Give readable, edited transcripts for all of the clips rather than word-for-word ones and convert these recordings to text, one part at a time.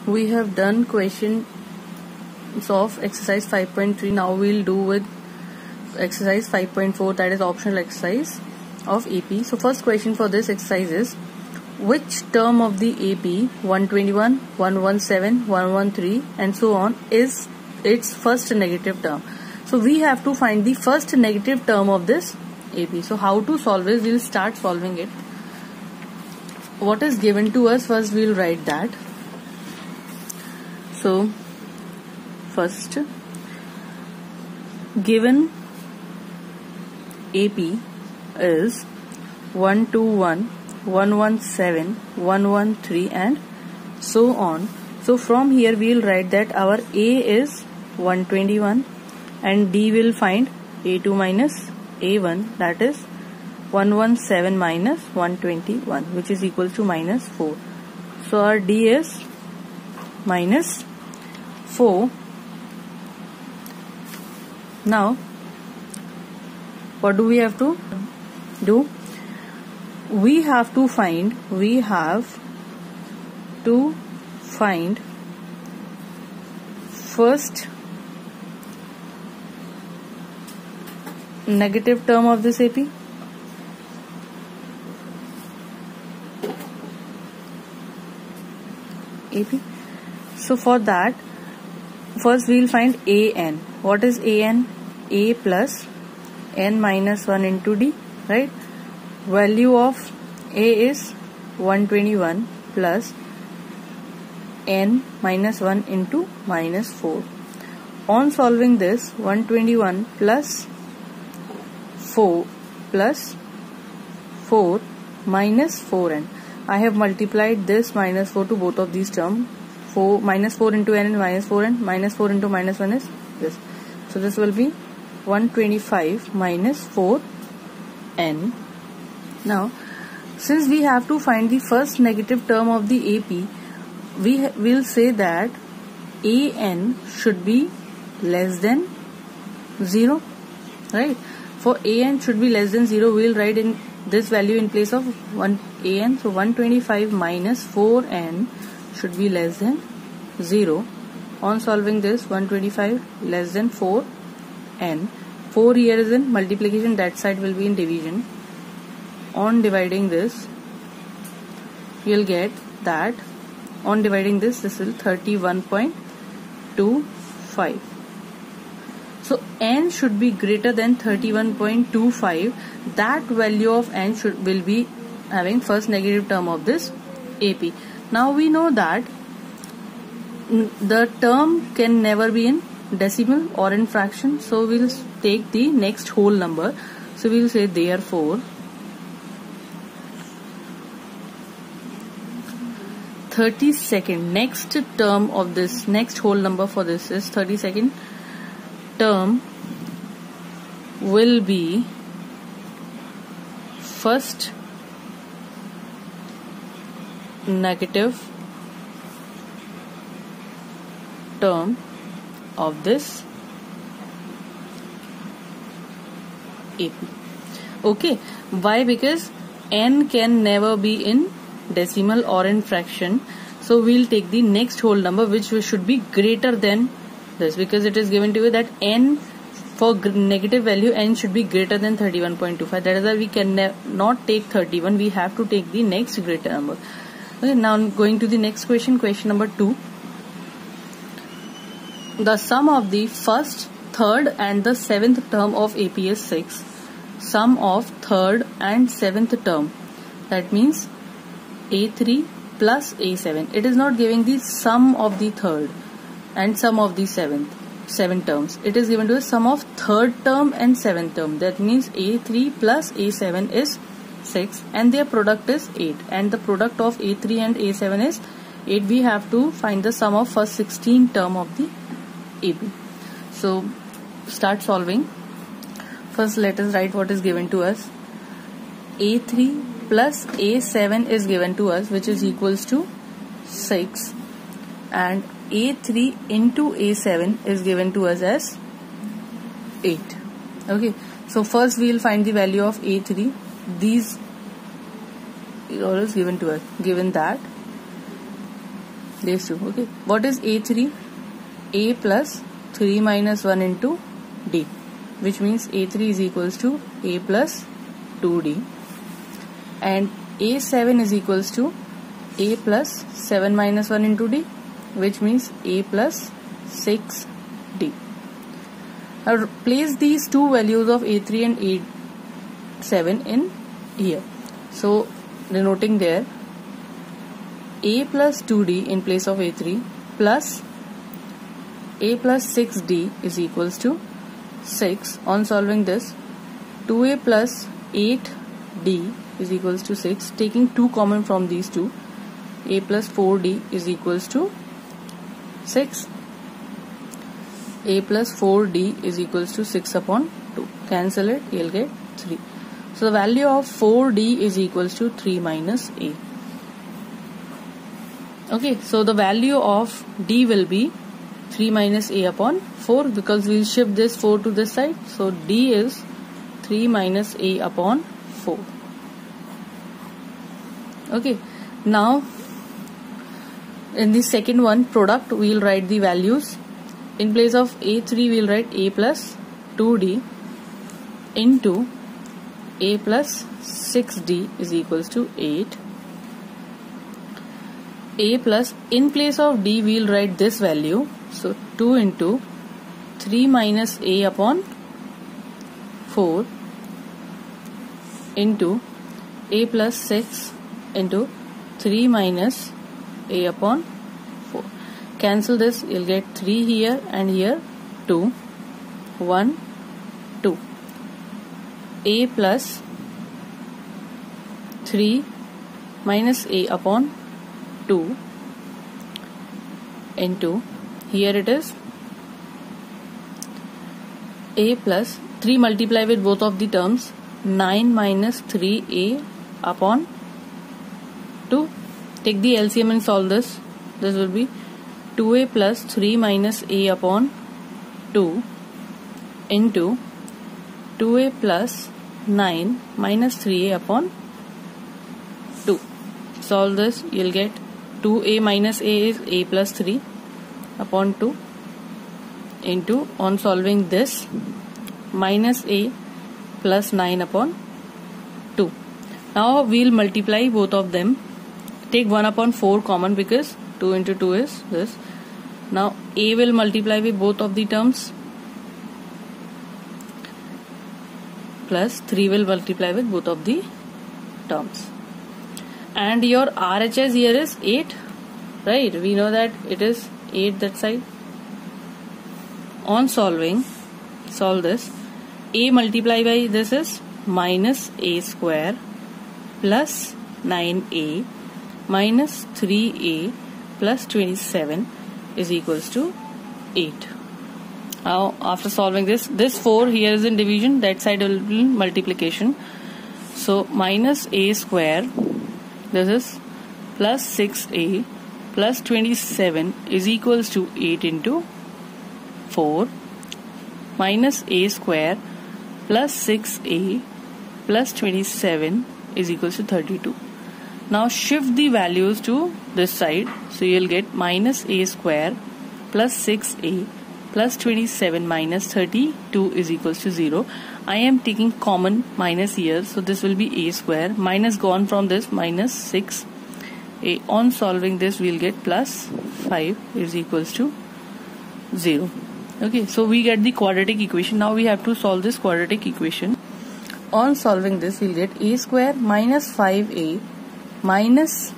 we have done questions of exercise 5.3. Now we'll do with exercise 5.4, that is optional exercise of AP. So first question for this exercise is, which term of the AP 121, 117, 113 and so on is its first negative term? So we have to find the first negative term of this AP. So how to solve it? We'll start solving it. What is given to us, first we'll write that. So first, given AP is 121, 117, 113 and so on. So from here we will write that our A is 121 and D will find A2 minus A1, that is 117 minus 121, which is equal to minus 4. So our D is minus 4. Now what do we have to do? We have to find first negative term of this AP. So for that, first we will find AN. What is AN? A plus N minus 1 into D, right? Value of A is 121 plus N minus 1 into minus 4. On solving this, 121 plus 4 minus 4N. I have multiplied this minus 4 to both of these terms. Minus 4 into N and minus 4N. Minus 4 into minus 1 is this. So this will be 125 minus 4N. Now, since we have to find the first negative term of the AP, we will say that AN should be less than 0, right? For AN should be less than 0, we will write in this value in place of AN. So 125 minus 4N should be less than 0. On solving this, 125 less than 4N. 4 here is in multiplication, that side will be in division. On dividing this, you will get that on dividing this will 31.25. So N should be greater than 31.25. That value of N will be having first negative term of this AP. Now we know that the term can never be in decimal or in fraction. So we'll take the next whole number. So we'll say therefore 32nd next term of this, next whole number for this is 32nd term will be first negative term of this AP. Okay, why? Because N can never be in decimal or in fraction. So we'll take the next whole number which should be greater than this, because it is given to you that N for negative value N should be greater than 31.25. That is why we can not take 31. We have to take the next greater number. Okay, now going to the next question, question number 2. The sum of the first, third and the seventh term of AP is 6. Sum of third and seventh term, that means A3 plus A7. It is not giving the sum of the third and sum of the seven terms. It is given to us sum of third term and seventh term. That means A3 plus A7 is 6 and their product is 8. And the product of A3 and A7 is 8. We have to find the sum of first 16 term of the AP. So start solving. First let us write what is given to us. A3 plus A7 is given to us, which is equals to 6, and A3 into A7 is given to us as 8. Okay, so first we will find the value of A3. These is always given to us. Given that these two. Okay, what is A3? A plus 3 minus 1 into D, which means A3 is equals to A plus 2D, and A7 is equals to A plus 7 minus 1 into D, which means A plus 6D. Now place these two values of A3 and A7 in here. So denoting there A plus 2D in place of A3 plus A plus 6D is equals to 6. On solving this, 2A plus 8D is equals to 6. Taking 2 common from these two, A plus 4D is equals to 6. A plus 4D is equals to 6 upon 2. Cancel it, you'll get 3. So the value of 4D is equals to 3 minus A. Okay, so the value of D will be 3 minus A upon 4, because we will shift this 4 to this side. So D is 3 minus A upon 4. Okay, now in the second one, product, we will write the values. In place of A3 we will write A plus 2D into A plus 6D is equals to 8. A plus, in place of D we will write this value. So 2 into 3 minus A upon 4 into A plus 6 into 3 minus A upon 4. Cancel this, you'll get 3 here and here 2. 1, 2. A plus 3 minus A upon 2 into, here it is A plus 3, multiply with both of the terms, 9 minus 3A upon 2. Take the LCM and solve this. This will be 2A plus 3 minus A upon 2 into 2A plus 9 minus 3A upon 2. Solve this, you'll get 2A minus A is A plus 3 upon 2 into, on solving this, minus A plus 9 upon 2. Now we'll multiply both of them. Take 1 upon 4 common, because 2 into 2 is this. Now A will multiply with both of the terms, plus 3 will multiply with both of the terms. And your RHS here is 8, right? We know that it is 8 that side. On solving, solve this. A multiplied by this is minus A square plus 9A minus 3A plus 27 is equals to 8. Now after solving this 4 here is in division, that side will be multiplication. So minus A square, this is plus 6A plus 27 is equals to 8 into 4 minus A square plus 6A plus 27 is equals to 32. Now shift the values to this side, so you'll get minus A square plus 6A plus 27 minus 32 is equals to 0. I am taking common minus here, so this will be A square, minus gone from this, minus 6A. On solving this we'll get plus 5 is equals to 0. Okay, so we get the quadratic equation. Now we have to solve this quadratic equation. On solving this we'll get A square minus 5A minus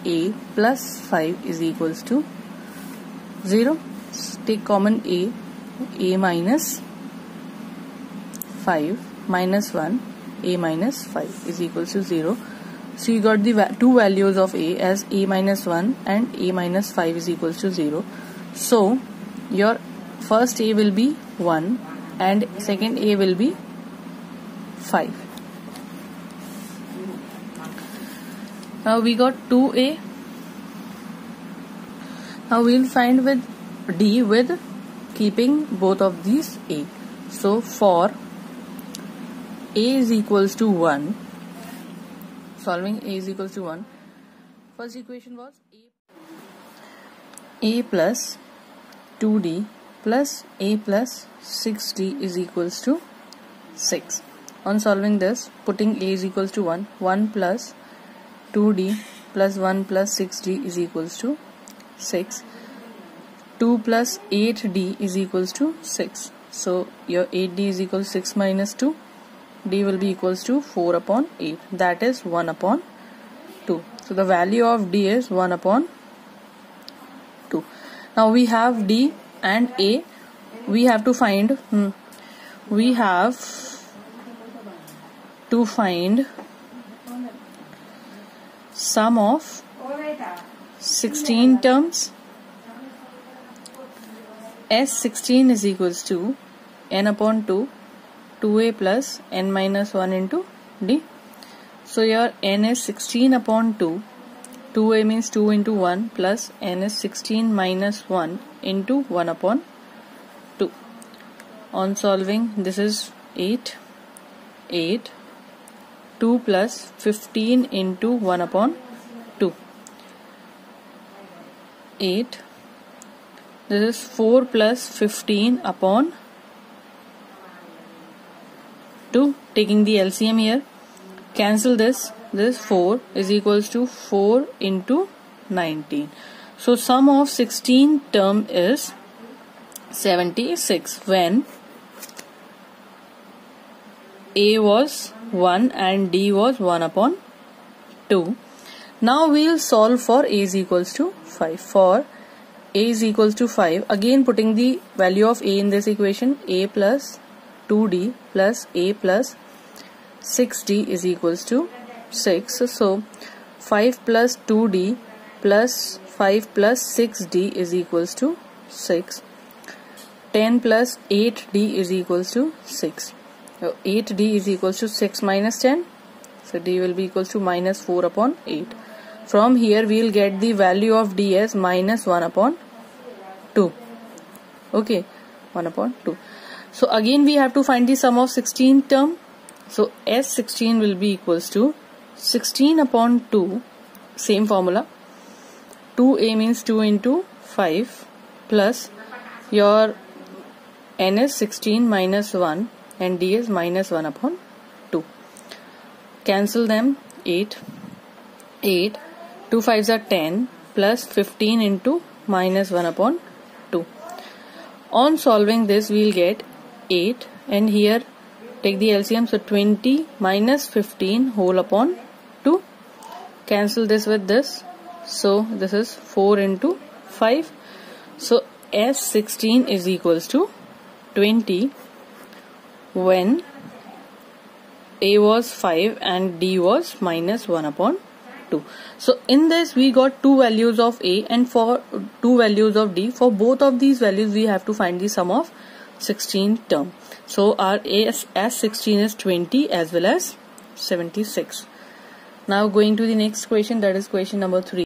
A plus 5 is equals to 0. Take common A minus 5 minus 1, A minus 5 is equals to 0. So you got the two values of A as A minus 1 and A minus 5 is equals to 0. So your first A will be 1 and second A will be 5. Now we got 2A. Now we'll find with D with keeping both of these A. So for A is equals to 1, solving A is equals to 1, first equation was A. a plus 2d plus a plus 6d is equals to 6. On solving this, putting a is equals to 1, 1 plus 2d plus 1 plus 6d is equals to 6. 2 plus 8d is equals to 6. So your 8d is equals to 6 minus 2. D will be equals to 4 upon 8. That is 1 upon 2. So the value of D is 1 upon 2. Now we have D and A. We have to find sum of 16 terms. S16 is equals to n upon 2, 2a plus n minus 1 into d. So your n is 16 upon 2, 2a means 2 into 1 plus n is 16 minus 1 into 1 upon 2. On solving, this is 8, 2 plus 15 into 1 upon 2, 8. This is 4 plus 15 upon 2. Taking the LCM here, cancel this. This 4 is equals to 4 into 19. So sum of 16 term is 76 when A was 1 and D was 1 upon 2. Now we will solve for A is equals to 5. For A is equals to 5, again putting the value of A in this equation, A plus 2D plus A plus 6D is equals to 6. So 5 plus 2D plus 5 plus 6D is equals to 6. 10 plus 8D is equals to 6. So 8D is equals to 6 minus 10. So D will be equals to minus 4 upon 8. From here we will get the value of D as minus 1 upon 2. Okay, 1 upon 2. So again we have to find the sum of 16 term. So S16 will be equals to 16 upon 2, same formula. 2a means 2 into 5 plus your n is 16 minus 1 and D is minus 1 upon 2. Cancel them. 8, 2 5s are 10 plus 15 into minus 1 upon 2. On solving this we will get 8 and here take the LCM, so 20 minus 15 whole upon 2. Cancel this with this, so this is 4 into 5. So S16 is equals to 20 when A was 5 and D was minus 1 upon 2. So in this we got two values of A and for two values of D. For both of these values we have to find the sum of 16 term. So our S16 is 20 as well as 76. Now going to the next question, that is question number 3.